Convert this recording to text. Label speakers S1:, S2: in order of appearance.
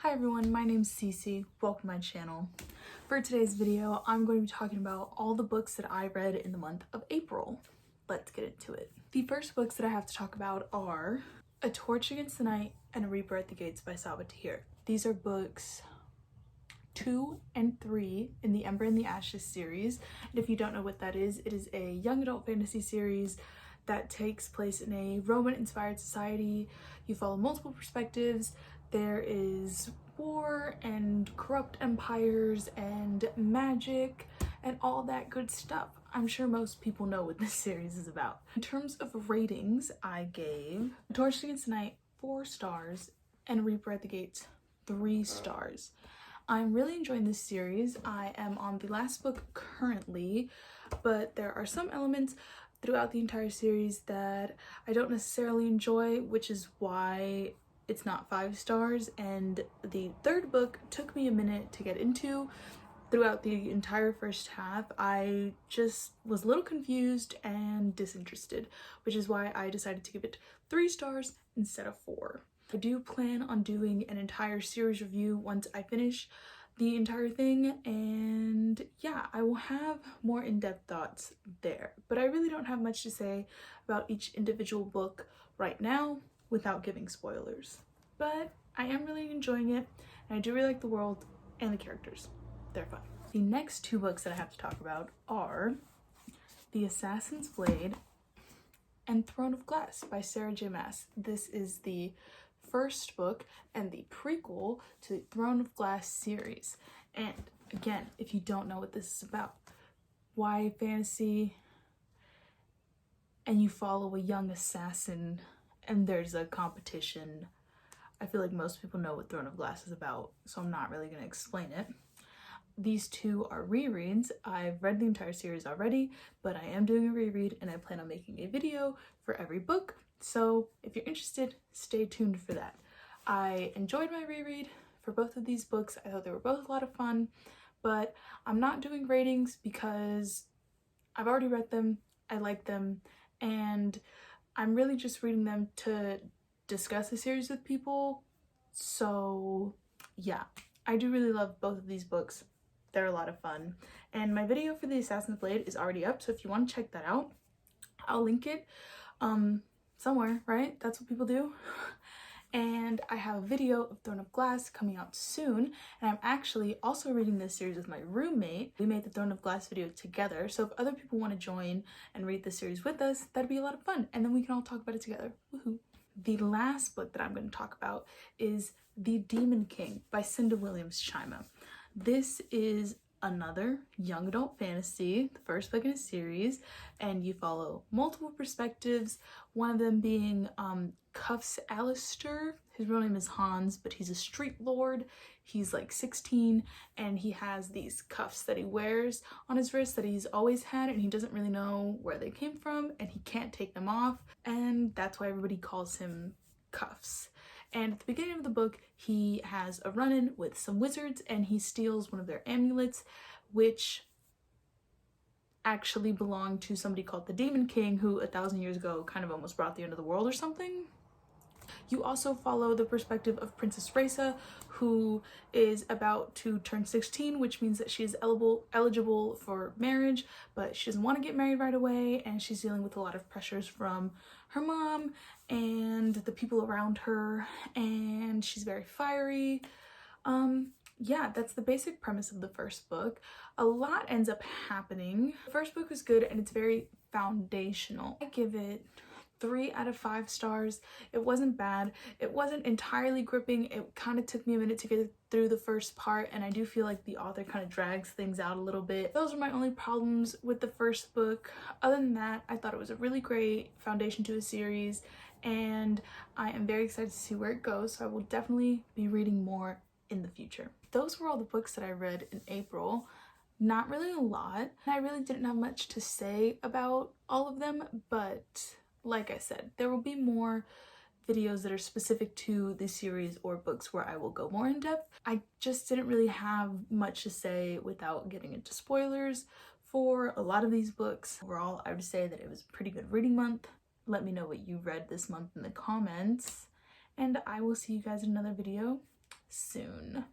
S1: Hi everyone, my name's Cece. Welcome to my channel. For today's video, I'm going to be talking about all the books that I read in the month of April. Let's get into it. The first books that I have to talk about are A Torch Against the Night and A Reaper at the Gates by Sabaa Tahir. These are books 2 and 3 in the Ember and the Ashes series. And if you don't know what that is, it is a young adult fantasy series that takes place in a Roman-inspired society. You follow multiple perspectives. There is war and corrupt empires and magic and all that good stuff. I'm sure most people know what this series is about. In terms of ratings, I gave A Torch Against the Night 4 stars and Reaper at the Gates 3 stars. I'm really enjoying this series. I am on the last book currently, but there are some elements throughout the entire series that I don't necessarily enjoy, which is why it's not 5 stars. And the third book took me a minute to get into. Throughout the entire first half, I just was a little confused and disinterested, which is why I decided to give it 3 stars instead of 4. I do plan on doing an entire series review once I finish the entire thing, and yeah, I will have more in-depth thoughts there. But I really don't have much to say about each individual book right now without giving spoilers. But I am really enjoying it, and I do really like the world and the characters. They're fun. The next 2 books that I have to talk about are The Assassin's Blade and Throne of Glass by Sarah J. Maas. This is the first book and the prequel to the Throne of Glass series. And again, if you don't know what this is about, YA fantasy, and you follow a young assassin and there's a competition, I feel like most people know what Throne of Glass is about, so I'm not really going to explain it. These 2 are rereads. I've read the entire series already, but I am doing a reread and I plan on making a video for every book. So if you're interested, stay tuned for that. I enjoyed my reread for both of these books. I thought they were both a lot of fun, but I'm not doing ratings because I've already read them, I like them, and I'm really just reading them to discuss the series with people. So yeah, I do really love both of these books. They're a lot of fun. And my video for The Assassin's Blade is already up, so if you want to check that out, I'll link it somewhere, right? That's what people do. And I have a video of Throne of Glass coming out soon, and I'm actually also reading this series with my roommate. We made the Throne of Glass video together, so if other people want to join and read this series with us, that'd be a lot of fun, and then we can all talk about it together. Woohoo! The last book that I'm going to talk about is The Demon King by Cinda Williams-Chima. This is another young adult fantasy, the first book in a series, and you follow multiple perspectives, one of them being Cuffs Alistair. His real name is Hans, but he's a street lord. He's like 16, and he has these cuffs that he wears on his wrist that he's always had, and he doesn't really know where they came from, and he can't take them off, and that's why everybody calls him Cuffs. And at the beginning of the book, he has a run-in with some wizards, and he steals one of their amulets, which actually belonged to somebody called the Demon King, who 1,000 years ago kind of almost brought the end of the world or something. You also follow the perspective of Princess Raisa, who is about to turn 16, which means that she is eligible for marriage, but she doesn't want to get married right away, and she's dealing with a lot of pressures from her mom and the people around her, and she's very fiery. Yeah, that's the basic premise of the first book. A lot ends up happening. The first book was good and it's very foundational. I give it 3 out of 5 stars. It wasn't bad. It wasn't entirely gripping. It kind of took me a minute to get through the first part, and I do feel like the author kind of drags things out a little bit. Those are my only problems with the first book. Other than that, I thought it was a really great foundation to a series, and I am very excited to see where it goes, so I will definitely be reading more in the future. Those were all the books that I read in April. Not really a lot. I really didn't have much to say about all of them, but like I said, there will be more videos that are specific to the series or books where I will go more in depth. I just didn't really have much to say without getting into spoilers for a lot of these books. Overall, I would say that it was a pretty good reading month. Let me know what you read this month in the comments, and I will see you guys in another video soon.